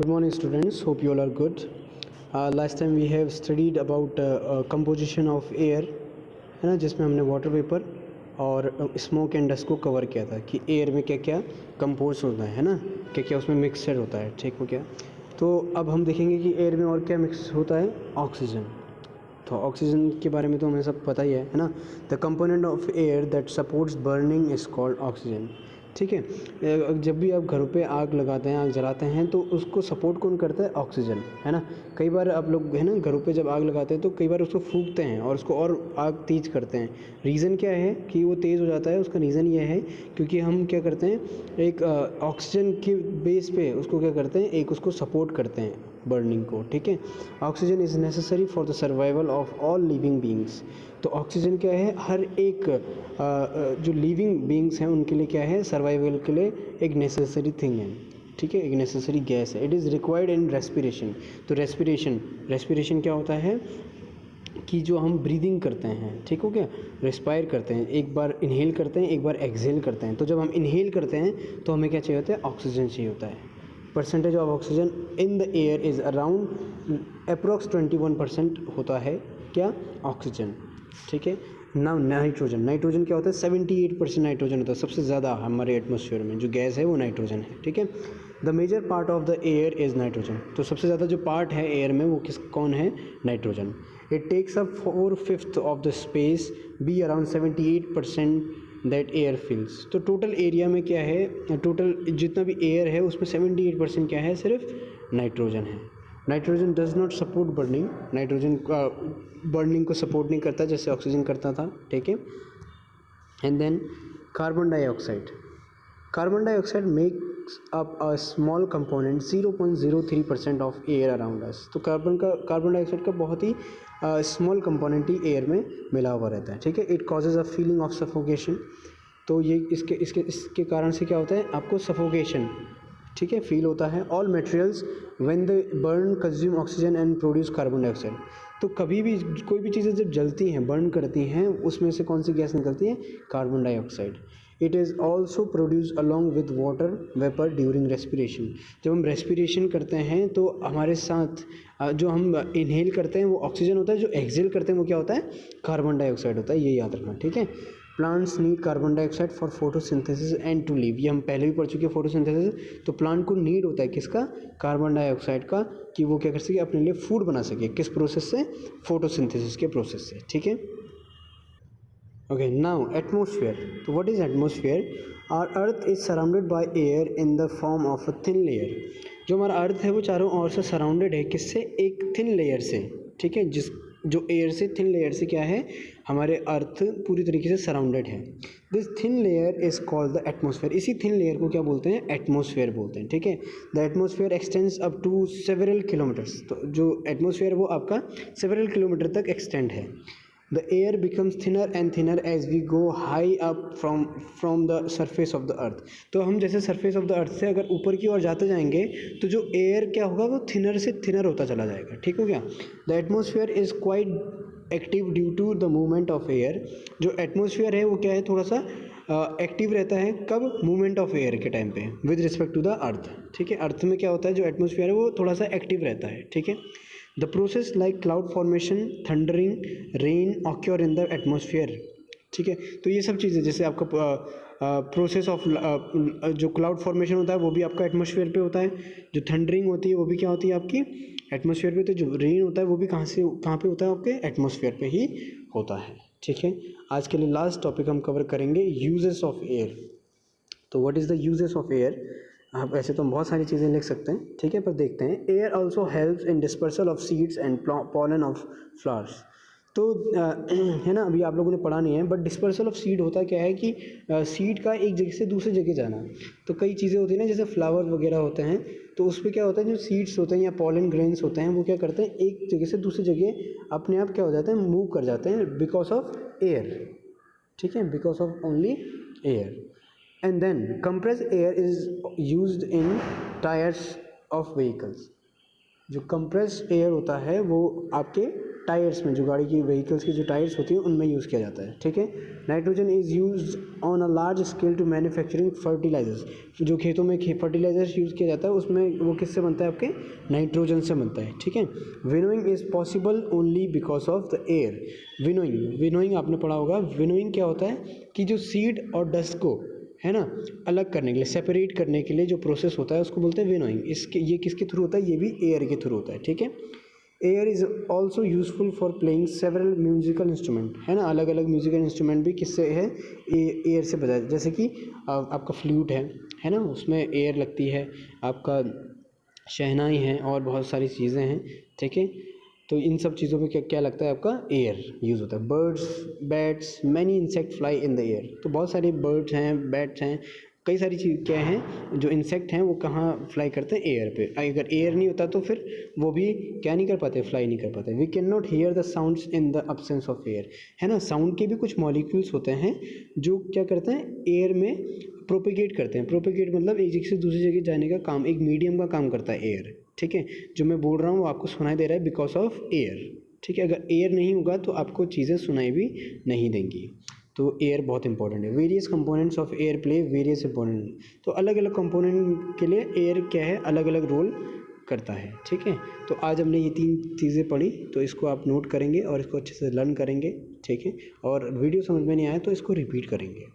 Good morning, students. Hope you all are good. Last time we have studied about composition of air, है ना, जिसमें हमने water vapour और smoke and dust को cover किया था कि एयर में क्या क्या कंपोज होता है ना, क्या क्या उसमें मिक्सचर होता है। ठीक हो गया। तो अब हम देखेंगे कि एयर में और क्या मिक्स होता है। ऑक्सीजन। तो ऑक्सीजन के बारे में तो हमें सब पता ही है ना। The component of air that supports burning is called oxygen. ठीक है। जब भी आप घरों पे आग लगाते हैं, आग जलाते हैं, तो उसको सपोर्ट कौन करता है? ऑक्सीजन, है ना। कई बार आप लोग है ना घरों पे जब आग लगाते हैं तो कई बार उसको फूंकते हैं और उसको और आग तेज करते हैं। रीज़न क्या है कि वो तेज़ हो जाता है? उसका रीज़न ये है क्योंकि हम क्या करते हैं, एक ऑक्सीजन के बेस पे उसको क्या करते हैं, एक उसको सपोर्ट करते हैं बर्निंग को। ठीक है। Oxygen is necessary for the survival of all living beings. तो ऑक्सीजन क्या है? हर एक जो लिविंग बींग्स हैं उनके लिए क्या है? सर्वाइवल के लिए एक नेसेसरी थिंग है। ठीक है, एक नेसेसरी गैस है। It is required in respiration. तो रेस्पिरेशन क्या होता है कि जो हम ब्रीदिंग करते हैं, ठीक हो गया, रेस्पायर करते हैं, एक बार इनहेल करते हैं, एक बार एक्सहेल करते हैं। तो जब हम इनहेल करते हैं तो हमें क्या चाहिए होता है? ऑक्सीजन चाहिए होता है। Percentage of oxygen in the air is around approx 21% होता है क्या? ऑक्सीजन। ठीक है। ना नाइट्रोजन क्या होता है? 78% नाइट्रोजन होता है। सबसे ज़्यादा हमारे एटमॉस्फेयर में जो गैस है वो नाइट्रोजन है। ठीक है। The major part of the air is nitrogen. तो सबसे ज़्यादा जो पार्ट है एयर में वो कौन है? Nitrogen. It takes up 4/5 of the space, be around 78% that air fills. तो टोटल एरिया में क्या है, टोटल जितना भी एयर है उसमें 78% क्या है? सिर्फ नाइट्रोजन है। Nitrogen does not support burning. Nitrogen burning को सपोर्ट नहीं करता जैसे ऑक्सीजन करता था। ठीक है। And then carbon dioxide makes up a small component 0.03% of air around us. तो कार्बन डाइऑक्साइड का बहुत ही स्मॉल कंपोनेंट ही एयर में मिला हुआ रहता है। ठीक है। It causes a feeling of suffocation. तो ये इसके कारण से क्या होता है? आपको सफोकेशन, ठीक है, फील होता है। All materials when they burn consume oxygen and produce carbon dioxide. तो कभी भी कोई भी चीज़ें जब जलती हैं, बर्न करती हैं, उसमें से कौन सी गैस निकलती है? Carbon dioxide. It is also produce along with water vapour during respiration. जब हम रेस्पिरेशन करते हैं तो हमारे साथ जो हम इनहेल करते हैं वो ऑक्सीजन होता है, जो एक्सहेल करते हैं वो क्या होता है? कार्बन डाइऑक्साइड होता है। ये याद रखना। ठीक है। Plants need carbon dioxide for photosynthesis and to live. ये हम पहले भी पढ़ चुके हैं फोटोसिंथेसिस। तो प्लांट को नीड होता है किसका? कार्बन डाइऑक्साइड का, कि वो क्या कर सके? अपने लिए फूड बना सके। किस प्रोसेस से? फोटोसिंथेसिस के प्रोसेस से। ठीक है। Okay, now atmosphere. तो what is atmosphere? Our earth is surrounded by air in the form of a thin layer. जो हमारा अर्थ है वो चारों ओर से सराउंडेड है किससे? एक थिन लेयर से। ठीक है। जो एयर से, थिन लेयर से क्या है? हमारे अर्थ पूरी तरीके से सराउंडेड है। This thin layer is called the atmosphere. इसी थिन लेयर को क्या बोलते हैं? एटमॉस्फेयर बोलते हैं। ठीक है। The atmosphere extends up to several kilometres. तो जो एटमॉस्फेयर वो आपका सेवरल किलोमीटर तक एक्सटेंड है। The air becomes thinner and thinner as we go high up from the surface of the earth. तो हम जैसे surface of the earth से अगर ऊपर की ओर जाते जाएंगे तो जो air क्या होगा? वो thinner से thinner होता चला जाएगा। ठीक हो गया। The atmosphere is quite active due to the movement of air. जो atmosphere है वो क्या है? थोड़ा सा एक्टिव रहता है। कब? मूवमेंट ऑफ एयर के टाइम पे with respect to the earth. ठीक है। अर्थ में क्या होता है? जो एटमॉस्फेयर है वो थोड़ा सा एक्टिव रहता है। ठीक है। The process like cloud formation, thundering, rain occur in the atmosphere. ठीक है। तो ये सब चीज़ें जैसे आपका प्रोसेस ऑफ जो क्लाउड फॉर्मेशन होता है वो भी आपका एटमॉस्फेयर पे होता है। जो थंडरिंग होती है वो भी क्या होती है? आपकी एटमॉस्फेयर पे। तो जो रेन होता है वो भी कहाँ पे होता है? आपके एटमॉस्फेयर पे ही होता है। ठीक है। आज के लिए लास्ट टॉपिक हम कवर करेंगे, यूजेस ऑफ एयर। तो what is the uses of air? आप ऐसे तो हम बहुत सारी चीज़ें लिख सकते हैं। ठीक है। पर देखते हैं। Air also helps in dispersal of seeds and pollen of flowers. तो है ना, अभी आप लोगों ने पढ़ा नहीं है, बट डिस्पर्सल ऑफ सीड होता क्या है कि सीड का एक जगह से दूसरी जगह जाना। तो कई चीज़ें होती हैं ना, जैसे फ्लावर वगैरह होते हैं, तो उस पर क्या होता है? जो सीड्स होते हैं या पॉलन ग्रेन्स होते हैं वो क्या करते हैं? एक जगह से दूसरी जगह अपने आप क्या हो जाते हैं? मूव कर जाते हैं बिकॉज ऑफ एयर। ठीक है। Because of only air. And then compressed air is used in tyres of vehicles. जो compressed एयर होता है वो आपके टायर्स में, जो गाड़ी की व्हीकल्स की जो टायर्स होती हैं उनमें यूज़ किया जाता है, ठीक है। Nitrogen is use on a large scale to manufacturing fertilisers, जो खेतों में फर्टिलाइजर्स यूज़ किया जाता है उसमें वो किससे बनता है, आपके नाइट्रोजन से बनता है, ठीक है। Winnowing is possible only because of the air. Winnowing आपने पढ़ा होगा। विनोइंग क्या होता है कि जो सीड और डस्ट को, है ना, अलग करने के लिए, सेपरेट करने के लिए जो प्रोसेस होता है उसको बोलते हैं विनोइंग। इसके ये किसके थ्रू होता है, ये भी एयर के थ्रू होता है, ठीक है। Air is also useful for playing several musical instrument, है ना, अलग अलग म्यूजिकल इंस्ट्रूमेंट भी किससे है, एयर से बजाए। जैसे कि आपका फ्लूट है ना, उसमें एयर लगती है, आपका शहनाई है और बहुत सारी चीज़ें हैं, ठीक है। तो इन सब चीज़ों में क्या क्या लगता है, आपका एयर यूज़ होता है। Birds, bats, many insect fly in the air, तो बहुत सारे बर्ड्स हैं, बैट्स हैं, कई सारी चीज़ क्या हैं जो इंसेक्ट हैं वो कहाँ फ्लाई करते हैं, एयर पे। अगर एयर नहीं होता तो फिर वो भी क्या नहीं कर पाते, फ्लाई नहीं कर पाते। We can not hear the sounds in the absence of air, है ना। साउंड के भी कुछ मॉलिक्यूल्स होते हैं जो क्या करते हैं, एयर में प्रोपेगेट करते हैं। प्रोपेगेट मतलब एक जगह से दूसरी जगह जाने का काम, एक मीडियम का काम करता है एयर, ठीक है। जो मैं बोल रहा हूँ वो आपको सुनाई दे रहा है बिकॉज ऑफ एयर, ठीक है। अगर एयर नहीं होगा तो आपको चीज़ें सुनाई भी नहीं देंगी। तो एयर बहुत इंपॉर्टेंट है। Various components of air play various important, तो अलग अलग कंपोनेंट के लिए एयर क्या है, अलग अलग रोल करता है, ठीक है। तो आज हमने ये 3 चीज़ें पढ़ी, तो इसको आप नोट करेंगे और इसको अच्छे से लर्न करेंगे, ठीक है। और वीडियो समझ में नहीं आया तो इसको रिपीट करेंगे।